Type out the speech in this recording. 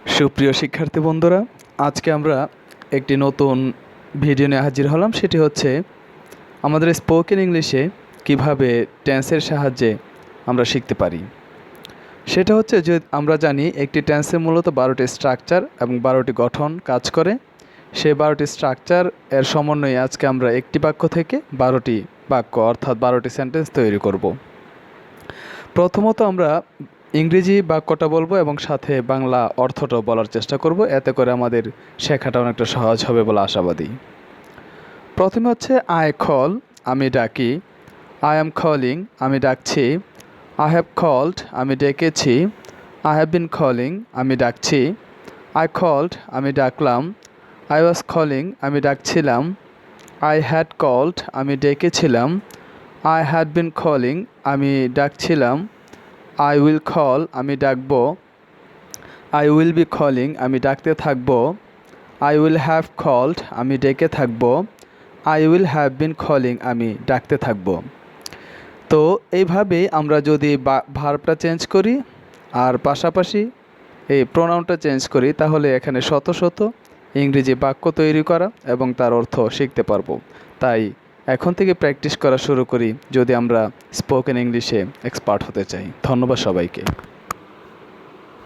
সুপ্রিয় শিক্ষার্থী বন্ধুরা, আজকে আমরা একটি নতুন ভিডিও নিয়ে হাজির হলাম। সেটি হচ্ছে আমাদের স্পোকেন ইংলিশে কিভাবে টেন্সের সাহায্যে আমরা শিখতে পারি। সেটা হচ্ছে যে আমরা জানি একটি টেন্সে মূলত 12টি স্ট্রাকচার এবং 12টি গঠন কাজ করে। সেই 12টি স্ট্রাকচার এর সমন্বয়ে আজকে আমরা একটি বাক্য থেকে 12টি বাক্য অর্থাৎ 12টি সেন্টেন্স তৈরি করব। প্রথমত আমরা ইংরেজি বাক্যটা বলবো এবং সাথে বাংলা অর্থটাও বলার চেষ্টা করব, এতে করে আমাদের শেখাটা অনেকটা সহজ হবে বলে আশাবাদী। প্রথমে হচ্ছে আই কল, আমি ডাকি। আই অ্যাম কলিং, আমি ডাকছি। আই হ্যাভ কল্ড, আমি ডেকেছি। আই হ্যাভ বিন কলিং, আমি ডাকছি। আই কল্ড, আমি ডাকলাম। আই ওয়াজ কলিং, আমি ডাকছিলাম। আই হ্যাড কল্ড, আমি ডেকেছিলাম। আই হ্যাড বিন কলিং, আমি ডাকছিলাম। আই উইল কল, আমি ডাকব। আই উইল বি কলিং, আমি ডাকতে থাকব। আই উইল হ্যাভ কল্ড, আমি ডেকে থাকব। I will have been calling, আমি ডাকতে থাকব। তো এইভাবে আমরা যদি ভার্বটা চেঞ্জ করি আর পাশাপাশি এই প্রোনাউনটা চেঞ্জ করি, তাহলে এখানে শত শত ইংরেজি বাক্য তৈরি করা এবং তার অর্থ শিখতে পারবো। তাই এখন থেকে প্র্যাকটিস করা শুরু করি যদি আমরা স্পোকেন ইংলিশে এক্সপার্ট হতে চাই। ধন্যবাদ সবাইকে।